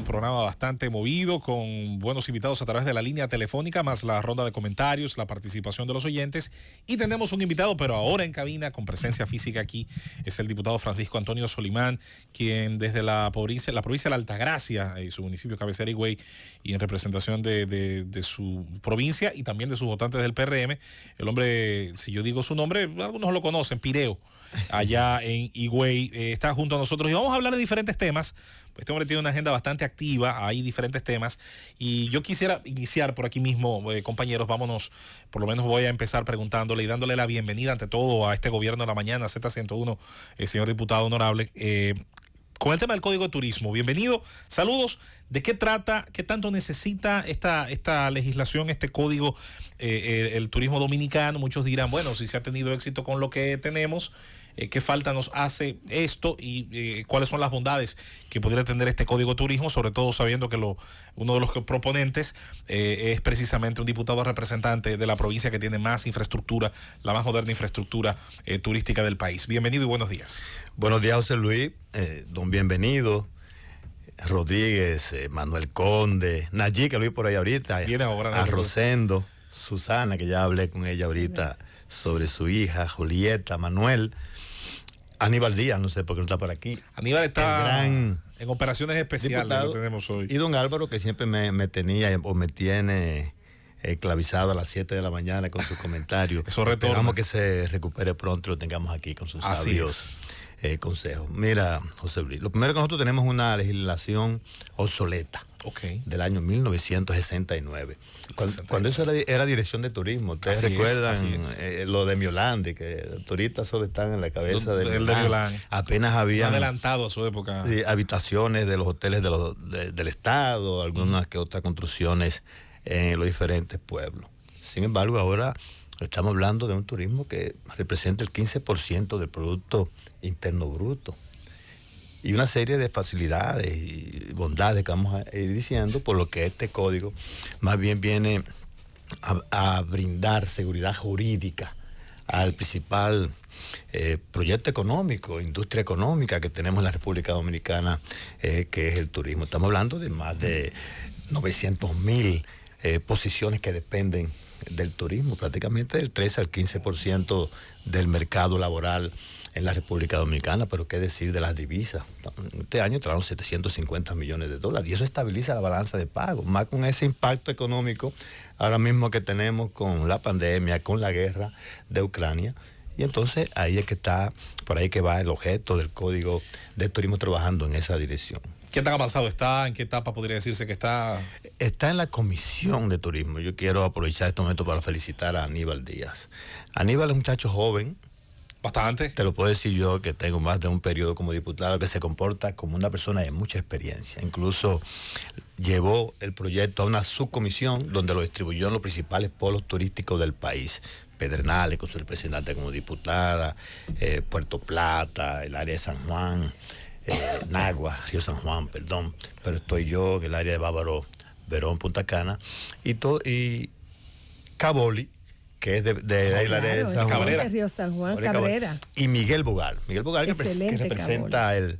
programa bastante movido, con buenos invitados a través de la línea telefónica, más la ronda de comentarios, la participación de los oyentes. Y tenemos un invitado, pero ahora en cabina, con presencia física aquí, es el diputado Francisco Antonio Solimán, quien desde la provincia de la Altagracia, su municipio cabecera Higüey, y en representación de su provincia y también de sus votantes del PRM, el hombre, si yo digo su nombre, algunos lo conocen, Pireo, allá en Higüey, está junto a nosotros y vamos a hablar de diferentes temas. Este hombre tiene una agenda bastante activa, hay diferentes temas y yo quisiera iniciar por aquí mismo, compañeros, vámonos, por lo menos voy a empezar preguntándole y dándole la bienvenida ante todo a este gobierno de la mañana, Z101, señor diputado honorable, con el tema del Código de Turismo. Bienvenido, saludos. ¿De qué trata? ¿Qué tanto necesita esta legislación, este código, el turismo dominicano? Muchos dirán, bueno, si se ha tenido éxito con lo que tenemos, ¿qué falta nos hace esto? Y cuáles son las bondades que pudiera tener este código de turismo, sobre todo sabiendo que uno de los proponentes es precisamente un diputado representante de la provincia que tiene más infraestructura, la más moderna infraestructura turística del país. Bienvenido y buenos días. Buenos días, José Luis, don Bienvenido, Rodríguez, Manuel Conde, Nayí, que lo vi por ahí ahorita, Viene ahora, a Rosendo, Susana, que ya hablé con ella ahorita sobre su hija, Julieta, Manuel, Aníbal Díaz, no sé por qué no está por aquí. Aníbal está en operaciones especiales, diputado, lo tenemos hoy. Y don Álvaro, que siempre me tenía o me tiene esclavizado a las 7 de la mañana con sus comentarios. Eso retorna. Esperamos que se recupere pronto y lo tengamos aquí con sus sabios consejos. Mira, José Luis, lo primero que nosotros tenemos una legislación obsoleta, del año 1969. Cuando eso era dirección de turismo, ustedes recuerdan lo de Miolandi, que los turistas solo están en la cabeza de Miolandi. Apenas habían adelantado a su época habitaciones de los hoteles del Estado, algunas que otras construcciones en los diferentes pueblos. Sin embargo, ahora estamos hablando de un turismo que representa el 15% del Producto Interno Bruto y una serie de facilidades y bondades que vamos a ir diciendo, por lo que este código más bien viene a brindar seguridad jurídica al principal proyecto económico, industria económica que tenemos en la República Dominicana, que es el turismo. Estamos hablando de más de 900,000 posiciones que dependen del turismo, prácticamente del 13 al 15% del mercado laboral en la República Dominicana, pero qué decir de las divisas. Este año entraron 750 millones de dólares y eso estabiliza la balanza de pago, más con ese impacto económico ahora mismo que tenemos con la pandemia, con la guerra de Ucrania. Y entonces ahí es que está, por ahí que va el objeto del Código de Turismo trabajando en esa dirección. ¿Qué tan avanzado está? ¿En qué etapa podría decirse que está? Está en la Comisión de Turismo. Yo quiero aprovechar este momento para felicitar a Aníbal Díaz. Aníbal es un muchacho joven. Bastante. Te lo puedo decir yo, que tengo más de un periodo como diputado, que se comporta como una persona de mucha experiencia. Incluso llevó el proyecto a una subcomisión donde lo distribuyó en los principales polos turísticos del país. Pedernales, con su representante como diputada, Puerto Plata, el área de San Juan, Nagua, Río San Juan, perdón, pero estoy yo en el área de Bávaro, Verón, Punta Cana, y Caboli, que es de la área de San Juan. De Río San Juan, Cabrera. Y Miguel Bogal, que representa el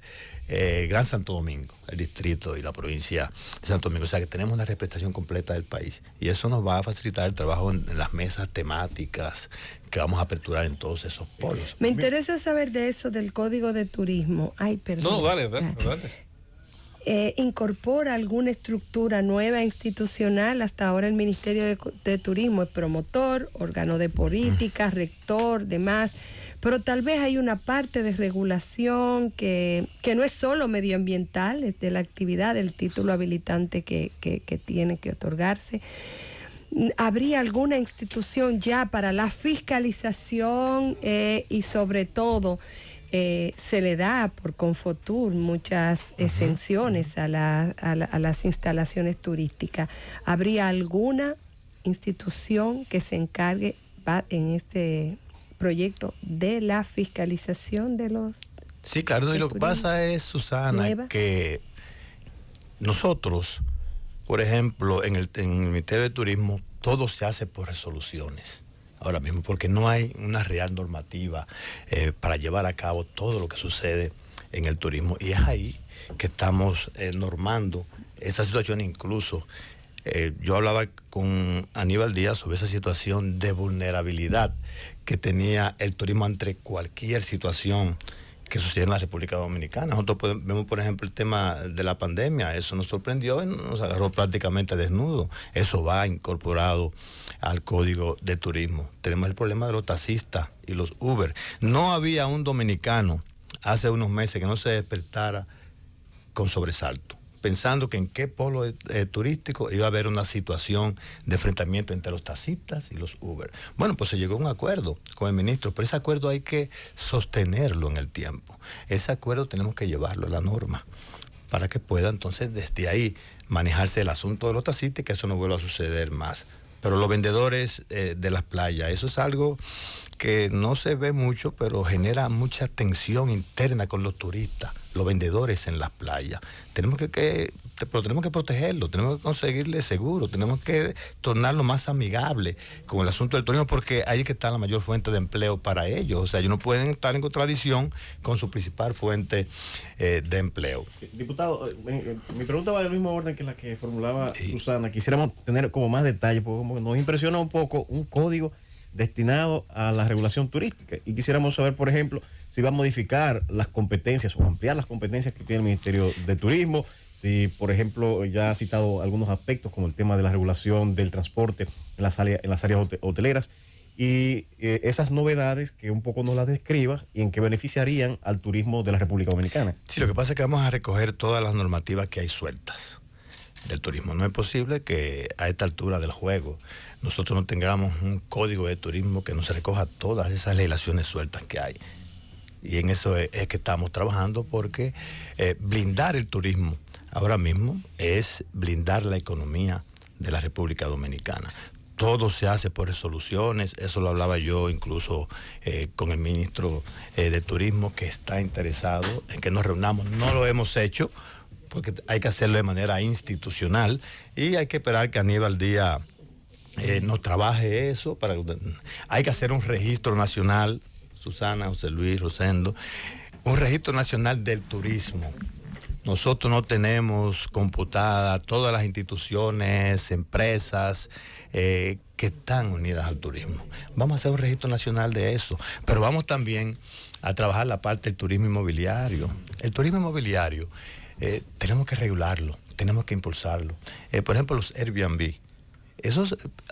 Gran Santo Domingo, el distrito y la provincia de Santo Domingo. O sea que tenemos una representación completa del país y eso nos va a facilitar el trabajo en las mesas temáticas que vamos a aperturar en todos esos polos. Me interesa saber de eso del Código de Turismo. Ay, perdón. No, dale. ¿Incorpora alguna estructura nueva institucional? Hasta ahora el Ministerio de Turismo es promotor, órgano de política, rector, demás, pero tal vez hay una parte de regulación que no es solo medioambiental, es de la actividad, del título habilitante que tiene que otorgarse. ¿Habría alguna institución ya para la fiscalización y sobre todo se le da por Confotur muchas exenciones a las instalaciones turísticas? ¿Habría alguna institución que se encargue en este proyecto de la fiscalización de los... Sí, claro, y lo que pasa es, Susana, que nosotros, por ejemplo, en el Ministerio de Turismo, todo se hace por resoluciones. Ahora mismo, porque no hay una real normativa para llevar a cabo todo lo que sucede en el turismo. Y es ahí que estamos normando esa situación. Incluso yo hablaba con Aníbal Díaz sobre esa situación de vulnerabilidad que tenía el turismo ante cualquier situación que sucede en la República Dominicana. Nosotros vemos, por ejemplo, el tema de la pandemia. Eso nos sorprendió y nos agarró prácticamente desnudo. Eso va incorporado al Código de Turismo. Tenemos el problema de los taxistas y los Uber. No había un dominicano hace unos meses que no se despertara con sobresalto, pensando que en qué polo turístico iba a haber una situación de enfrentamiento entre los taxistas y los Uber. Bueno, pues se llegó a un acuerdo con el ministro, pero ese acuerdo hay que sostenerlo en el tiempo. Ese acuerdo tenemos que llevarlo a la norma para que pueda entonces desde ahí manejarse el asunto de los taxistas y que eso no vuelva a suceder más. Pero los vendedores de las playas, eso es algo que no se ve mucho, pero genera mucha tensión interna con los turistas, los vendedores en las playas. Tenemos que protegerlo, tenemos que conseguirle seguro, tenemos que tornarlo más amigable con el asunto del turismo, porque ahí es que está la mayor fuente de empleo para ellos. O sea, ellos no pueden estar en contradicción con su principal fuente de empleo. Diputado, mi pregunta va del mismo orden que la que formulaba Susana. Quisiéramos tener como más detalles, porque como nos impresiona un poco un código destinado a la regulación turística, y quisiéramos saber, por ejemplo, si va a modificar las competencias o ampliar las competencias que tiene el Ministerio de Turismo, si, por ejemplo, ya ha citado algunos aspectos como el tema de la regulación del transporte en las áreas hoteleras, y esas novedades que un poco nos las describa y en qué beneficiarían al turismo de la República Dominicana. Sí, lo que pasa es que vamos a recoger todas las normativas que hay sueltas del turismo. No es posible que a esta altura del juego nosotros no tengamos un código de turismo que nos recoja todas esas legislaciones sueltas que hay. Y en eso es que estamos trabajando, porque blindar el turismo ahora mismo es blindar la economía de la República Dominicana. Todo se hace por resoluciones, eso lo hablaba yo incluso con el ministro de Turismo, que está interesado en que nos reunamos. No lo hemos hecho porque hay que hacerlo de manera institucional y hay que esperar que Aníbal Díaz nos trabaje eso. Hay que hacer un registro nacional, Susana, José Luis, Rosendo, un registro nacional del turismo. Nosotros no tenemos computadas todas las instituciones, empresas que están unidas al turismo. Vamos a hacer un registro nacional de eso, pero vamos también a trabajar la parte del turismo inmobiliario. El turismo inmobiliario tenemos que regularlo, tenemos que impulsarlo. Por ejemplo, los Airbnb. Eso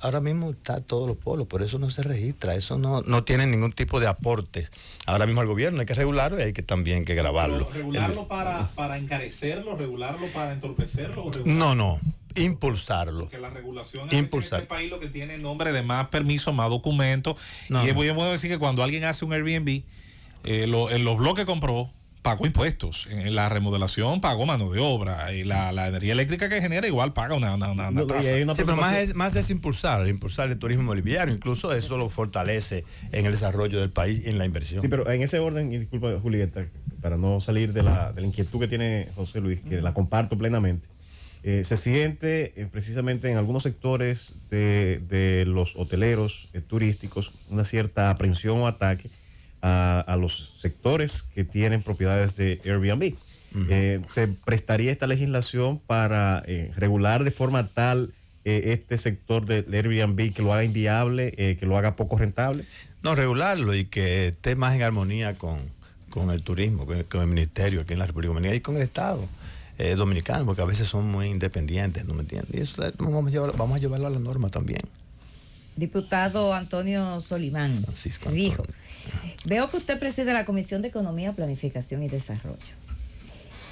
ahora mismo está todos los polos, por eso no se registra, eso no tiene ningún tipo de aportes. Ahora mismo al gobierno hay que regularlo y hay que también que grabarlo. Pero ¿regularlo para encarecerlo, regularlo para entorpecerlo? No, impulsarlo. Porque la regulación en este país lo que tiene nombre de más permisos, más documentos. Y es muy bueno decir que cuando alguien hace un Airbnb, en los bloques compró, pagó impuestos, en la remodelación pagó mano de obra, y la energía eléctrica que genera igual paga una tasa. Sí, pero más es impulsar el turismo inmobiliario, incluso eso lo fortalece en el desarrollo del país y en la inversión. Sí, pero en ese orden, y disculpa Julieta, para no salir de la inquietud que tiene José Luis, que la comparto plenamente, se siente precisamente en algunos sectores de los hoteleros turísticos una cierta aprensión o ataque a los sectores que tienen propiedades de Airbnb. ¿Se prestaría esta legislación para regular de forma tal este sector de Airbnb que lo haga inviable, que lo haga poco rentable? No, regularlo y que esté más en armonía con el turismo, con el ministerio aquí en la República Dominicana y con el Estado dominicano, porque a veces son muy independientes, ¿no me entiendes? Y eso vamos a llevarlo a la norma también. Diputado Antonio Solimán, dijo, veo que usted preside la Comisión de Economía, Planificación y Desarrollo.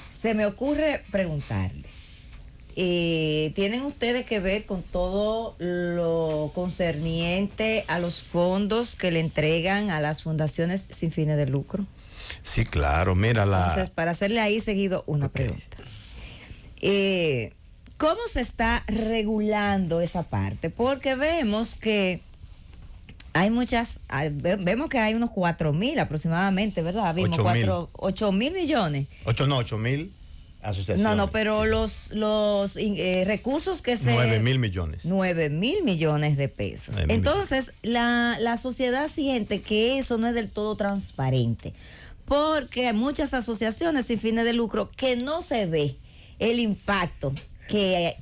Se me ocurre preguntarle, ¿tienen ustedes que ver con todo lo concerniente a los fondos que le entregan a las fundaciones sin fines de lucro? Sí, claro, mira Entonces, para hacerle ahí seguido una pregunta. ¿Cómo se está regulando esa parte? Porque vemos que hay vemos que hay unos 4,000 aproximadamente, ¿verdad? Vimos 8,000 millones. 8,000 asociaciones. No, pero sí. los recursos que 9,000 millones. 9,000 millones de pesos. Entonces, la sociedad siente que eso no es del todo transparente. porque hay muchas asociaciones sin fines de lucro que no se ve el impacto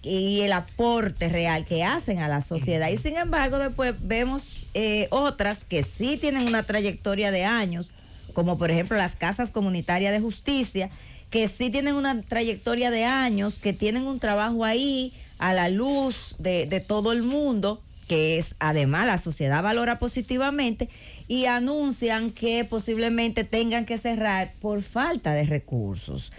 y el aporte real que hacen a la sociedad. Y sin embargo, después vemos otras que sí tienen una trayectoria de años, como por ejemplo las casas comunitarias de justicia, que sí tienen una trayectoria de años, que tienen un trabajo ahí a la luz de todo el mundo, que es además la sociedad valora positivamente, y anuncian que posiblemente tengan que cerrar por falta de recursos,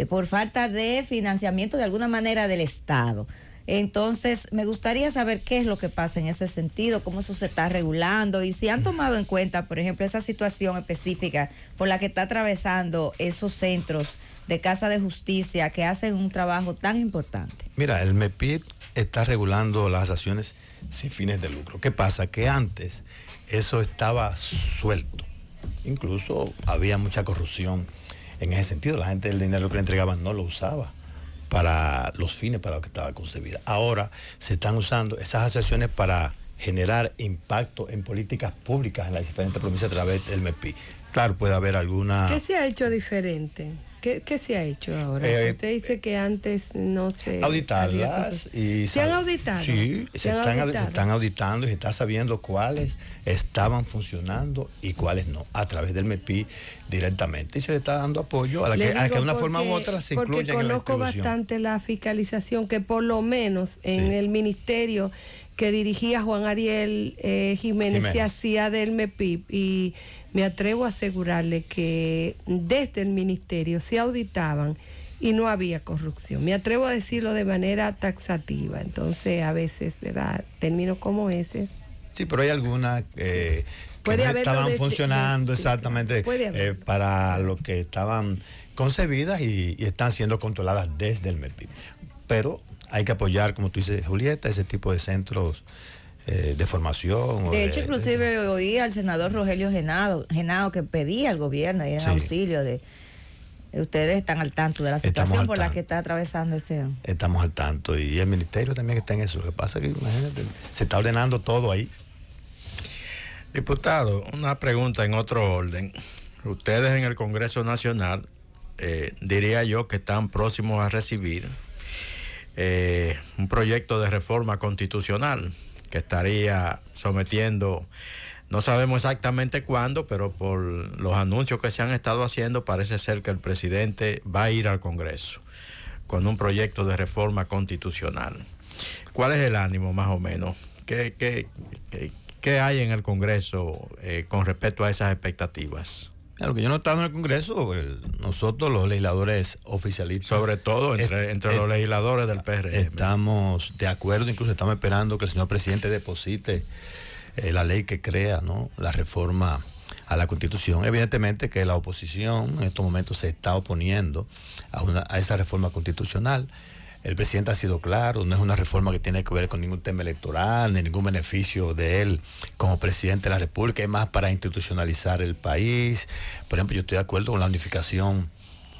por falta de financiamiento de alguna manera del Estado. Entonces, me gustaría saber qué es lo que pasa en ese sentido, cómo eso se está regulando y si han tomado en cuenta, por ejemplo, esa situación específica por la que está atravesando esos centros de casa de justicia que hacen un trabajo tan importante. Mira, el MEPID está regulando las acciones sin fines de lucro. ¿Qué pasa? Que antes eso estaba suelto. Incluso había mucha corrupción en ese sentido. La gente, el dinero que le entregaban no lo usaba para los fines para los que estaba concebida. Ahora se están usando esas asociaciones para generar impacto en políticas públicas en las diferentes provincias a través del MEPI. Claro, puede haber alguna... ¿Qué se ha hecho diferente? ¿Qué se ha hecho ahora? Usted dice que antes no se... Auditarlas. ¿Se han auditado? Sí, se están auditando y se está sabiendo cuáles estaban funcionando y cuáles no, a través del MEPI directamente. Y se le está dando apoyo a que de una forma u otra se incluyan en la distribución. Porque conozco bastante la fiscalización que por lo menos en el ministerio que dirigía Juan Ariel Jiménez se hacía del MEPI, y me atrevo a asegurarle que desde el ministerio se auditaban y no había corrupción. Me atrevo a decirlo de manera taxativa. Entonces, a veces, ¿verdad? Términos como ese. Sí, pero hay algunas que no estaban funcionando exactamente para lo que estaban concebidas y están siendo controladas desde el MEPI. Pero hay que apoyar, como tú dices, Julieta, ese tipo de centros de formación. De hecho, inclusive oí al senador Rogelio Genao que pedía al gobierno y en auxilio de... Ustedes están al tanto de la situación por la que está atravesando ese... Estamos al tanto, y el ministerio también está en eso. Lo que pasa es que, imagínate, se está ordenando todo ahí. Diputado, una pregunta en otro orden. Ustedes en el Congreso Nacional, diría yo que están próximos a recibir un proyecto de reforma constitucional que estaría sometiendo, no sabemos exactamente cuándo, pero por los anuncios que se han estado haciendo parece ser que el presidente va a ir al Congreso con un proyecto de reforma constitucional. ¿Cuál es el ánimo más o menos? ¿Qué hay en el Congreso con respecto a esas expectativas? Claro, que yo no he estado en el Congreso, nosotros los legisladores oficialistas... Sobre todo entre los legisladores del PRM. Estamos de acuerdo, incluso estamos esperando que el señor presidente deposite la ley que crea, ¿no?, la reforma a la Constitución. Evidentemente que la oposición en estos momentos se está oponiendo a esa reforma constitucional. El presidente ha sido claro, no es una reforma que tiene que ver con ningún tema electoral, ni ningún beneficio de él como presidente de la República, es más para institucionalizar el país. Por ejemplo, yo estoy de acuerdo con la unificación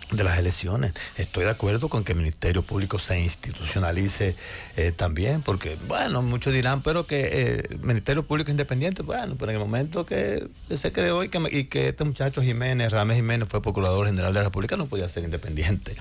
de las elecciones. Estoy de acuerdo con que el Ministerio Público se institucionalice también, porque, bueno, muchos dirán, pero que el Ministerio Público es independiente. Bueno, pero en el momento que se creó y que este muchacho Ramés Jiménez fue Procurador General de la República, no podía ser independiente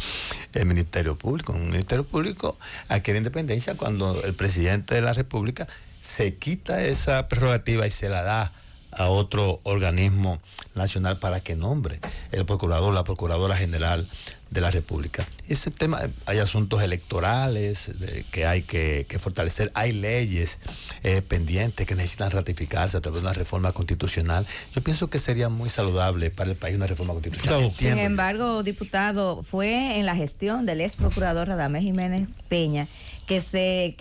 el Ministerio Público. Un Ministerio Público adquiere independencia cuando el presidente de la República se quita esa prerrogativa y se la da a otro organismo nacional para que nombre el procurador, la procuradora general de la República. Ese tema, hay asuntos electorales que hay que fortalecer, hay leyes pendientes que necesitan ratificarse a través de una reforma constitucional. Yo pienso que sería muy saludable para el país una reforma constitucional. Sin embargo, diputado, fue en la gestión del ex procurador Radamés Jiménez Peña que se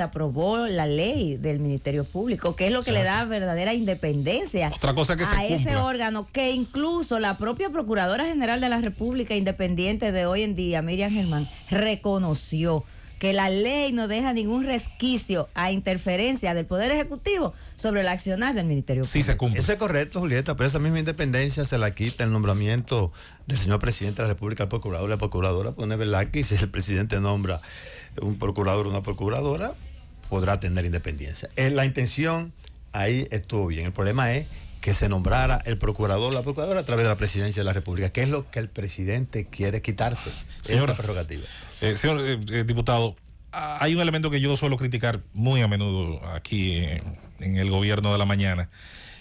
aprobó la ley del Ministerio Público, que es lo que le da verdadera independencia a ese órgano, que incluso la propia Procuradora General de la República independiente de hoy en día, Miriam Germán, reconoció que la ley no deja ningún resquicio a interferencia del Poder Ejecutivo sobre el accionar del Ministerio Público. Sí se cumple. Eso es correcto, Julieta, pero esa misma independencia se la quita el nombramiento del señor presidente de la República, el procurador y la procuradora, pues no es verdad que si el presidente nombra un procurador o una procuradora, podrá tener independencia. La intención ahí estuvo bien. El problema es que se nombrara el procurador, la procuradora a través de la presidencia de la República, que es lo que el presidente quiere quitarse, esa prerrogativa. Señor diputado, hay un elemento que yo suelo criticar muy a menudo aquí en el gobierno de la mañana,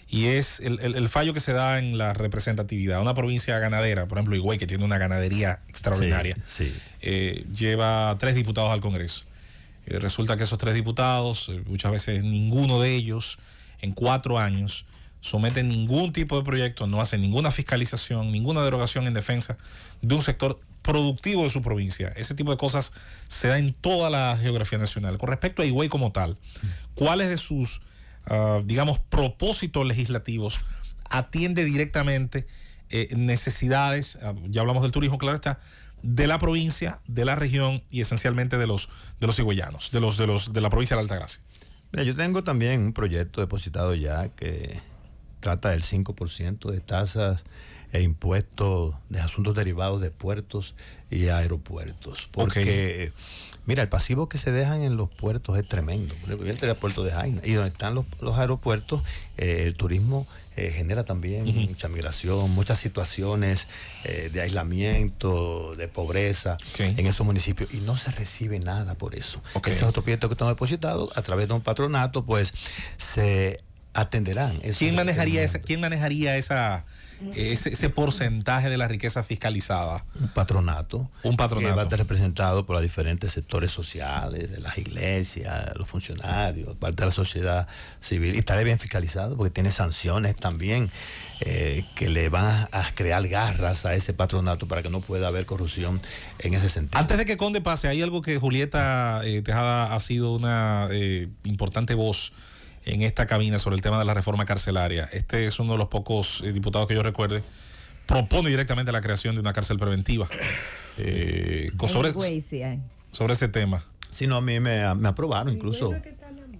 y es el fallo que se da en la representatividad. Una provincia ganadera, por ejemplo Higüey, que tiene una ganadería extraordinaria, lleva 3 diputados al Congreso. Resulta que esos 3 diputados, muchas veces ninguno de ellos en 4 años someten ningún tipo de proyecto, no hacen ninguna fiscalización, ninguna derogación en defensa de un sector productivo de su provincia. Ese tipo de cosas se da en toda la geografía nacional. Con respecto a Higüey como tal, ¿cuáles de sus digamos, propósitos legislativos atiende directamente necesidades, ya hablamos del turismo, claro está, de la provincia, de la región y esencialmente de los higüeyanos, de la provincia de la Altagracia? Mira, yo tengo también un proyecto depositado ya que trata del 5% de tasas e impuestos de asuntos derivados de puertos y aeropuertos. Porque, mira, el pasivo que se dejan en los puertos es tremendo. Por ejemplo, el puerto de Jaina, y donde están los aeropuertos, el turismo genera también mucha migración, muchas situaciones de aislamiento, de pobreza en esos municipios, y no se recibe nada por eso. Ese es otro proyecto que tengo depositado a través de un patronato, pues se atenderán. ¿Quién manejaría ese porcentaje de la riqueza fiscalizada? Un patronato. Un patronato. Que va a estar representado por los diferentes sectores sociales, de las iglesias, los funcionarios, parte de la sociedad civil. Y estará bien fiscalizado porque tiene sanciones también que le van a crear garras a ese patronato para que no pueda haber corrupción en ese sentido. Antes de que Conde pase, hay algo que Julieta Tejada ha sido una importante voz en esta cabina sobre el tema de la reforma carcelaria. Este es uno de los pocos diputados que yo recuerde, propone directamente la creación de una cárcel preventiva. Sobre ese tema. Sí, no, a mí me aprobaron incluso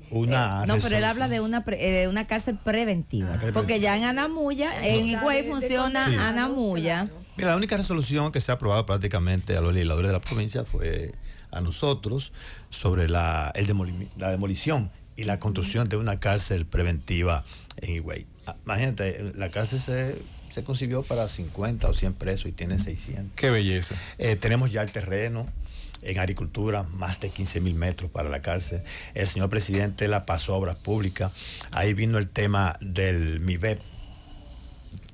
una... no, pero él habla de una cárcel preventiva. Porque ya en Anamuya, en Higüey funciona Anamuya. Mira, la única resolución que se ha aprobado prácticamente a los legisladores de la provincia fue a nosotros sobre la demolición y la construcción de una cárcel preventiva en Higüey. Imagínate, la cárcel se concibió para 50 o 100 presos y tiene 600. ¡Qué belleza! Tenemos ya el terreno en agricultura, más de 15,000 metros para la cárcel. El señor presidente la pasó a Obras Públicas. Ahí vino el tema del MIVEP,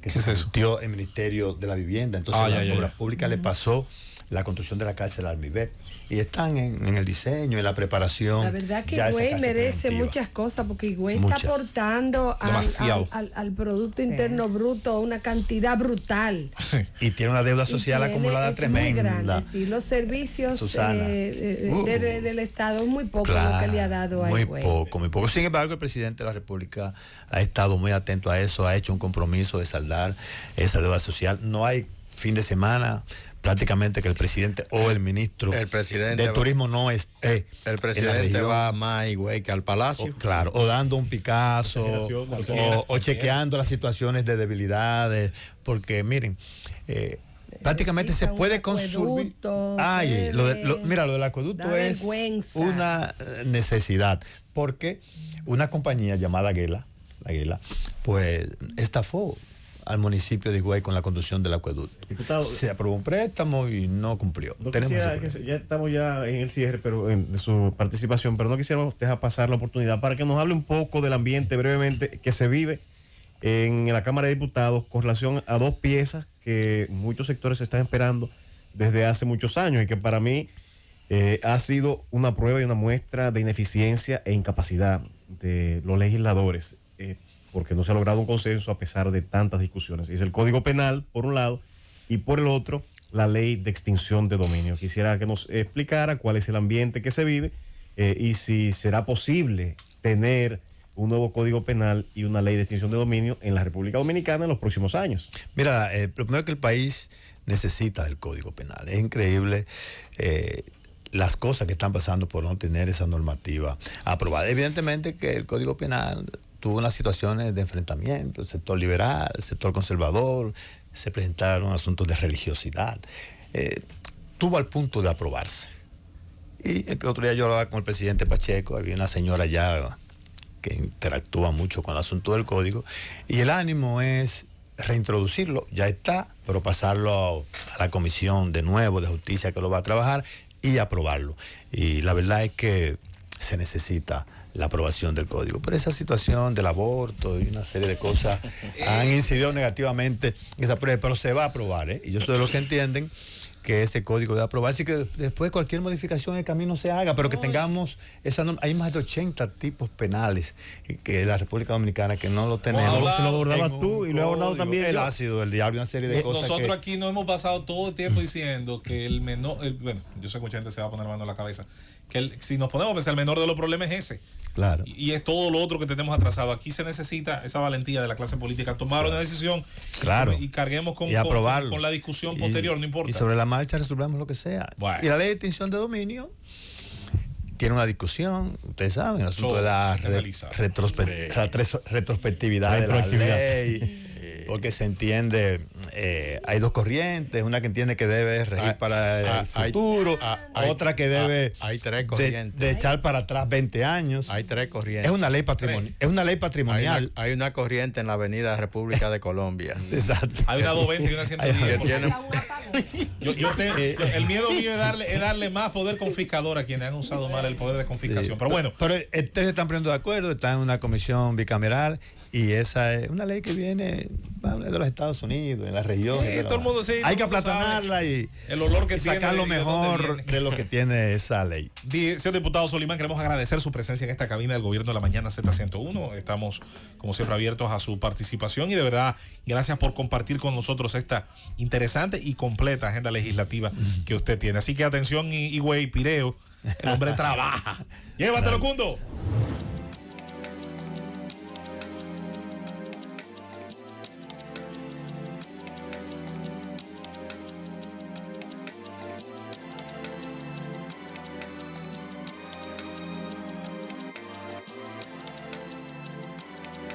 que se convirtió en Ministerio de la Vivienda. Entonces Obras Públicas le pasó la construcción de la cárcel al MIVEP. Y están en el diseño, en la preparación. La verdad que Higüey merece muchas cosas, porque Higüey está aportando al Producto Interno Bruto una cantidad brutal. Y tiene una deuda social acumulada tremenda. Muy grande, sí. Los servicios del Estado es muy poco lo que le ha dado a Higüey. Muy poco. Sin embargo, el presidente de la República ha estado muy atento a eso, ha hecho un compromiso de saldar esa deuda social. No hay fin de semana prácticamente que el presidente o el ministro de turismo no esté. El presidente va más a Higüey que al Palacio. Claro, o dando un Picasso, o chequeando las situaciones de debilidades, porque miren, prácticamente se puede consumir. Mira, lo del acueducto es una necesidad, porque una compañía llamada Aguela, pues estafó al municipio de Higüey con la construcción del acueducto. Diputado, se aprobó un préstamo y no cumplió. Ya estamos ya en el cierre de su participación, pero no quisiéramos dejar pasar la oportunidad para que nos hable un poco del ambiente brevemente que se vive en la Cámara de Diputados con relación a 2 piezas que muchos sectores están esperando desde hace muchos años y que para mí ha sido una prueba y una muestra de ineficiencia e incapacidad de los legisladores, porque no se ha logrado un consenso a pesar de tantas discusiones. Es el Código Penal, por un lado, y por el otro, la Ley de Extinción de Dominio. Quisiera que nos explicara cuál es el ambiente que se vive y si será posible tener un nuevo Código Penal y una Ley de Extinción de Dominio en la República Dominicana en los próximos años. Mira, lo primero que el país necesita del Código Penal. Es increíble las cosas que están pasando por no tener esa normativa aprobada. Evidentemente que el Código Penal tuvo unas situaciones de enfrentamiento, el sector liberal, el sector conservador, se presentaron asuntos de religiosidad. Tuvo al punto de aprobarse. Y el otro día yo hablaba con el presidente Pacheco, había una señora ya que interactúa mucho con el asunto del código, y el ánimo es reintroducirlo, ya está, pero pasarlo a la comisión de nuevo de justicia que lo va a trabajar y aprobarlo. Y la verdad es que se necesita la aprobación del código. Pero esa situación del aborto y una serie de cosas han incidido negativamente en esa prueba, pero se va a aprobar, ¿eh? Y yo soy de los que entienden que ese código debe aprobarse y que después cualquier modificación en el camino se haga, pero que tengamos esa norma. Hay más de 80 tipos penales que la República Dominicana que no lo tenemos. Se lo abordabas tú y lo he abordado también el yo. ácido, el diablo, una serie de cosas. Nosotros aquí nos hemos pasado todo el tiempo diciendo que el menor, bueno, yo sé que mucha gente se va a poner la mano en la cabeza, que si nos ponemos a pensar, el menor de los problemas es ese. Claro. Y es todo lo otro que tenemos atrasado. Aquí se necesita esa valentía de la clase política, tomar una decisión, claro, y carguemos con la discusión posterior, no importa. Y sobre la marcha resolvamos lo que sea. Bueno. Y la ley de extinción de dominio tiene una discusión, ustedes saben, el asunto de la retrospectividad de la ley. Porque se entiende, hay dos corrientes, una que entiende que debe regir para el futuro, otra que debe hay tres corrientes. De echar para atrás 20 años. Hay tres corrientes. Es una ley patrimonial. Es una ley patrimonial. Hay una corriente en la Avenida República de Colombia. Exacto. Hay una 220 y una 110. El miedo mío es darle más poder confiscador a quienes han usado mal el poder de confiscación. Pero bueno. Pero ustedes están poniendo de acuerdo, están en una comisión bicameral y esa es una ley que viene de los Estados Unidos, en la región. Todo el mundo, hay que aplatanarla y el olor que sacar lo mejor de lo que tiene esa ley. Señor diputado Solimán, queremos agradecer su presencia en esta cabina del Gobierno de la Mañana Z101. Estamos, como siempre, abiertos a su participación y de verdad, gracias por compartir con nosotros esta interesante y completa agenda legislativa que usted tiene. Así que atención, Higüey Pireo, el hombre trabaja. Llévatelo, Cundo.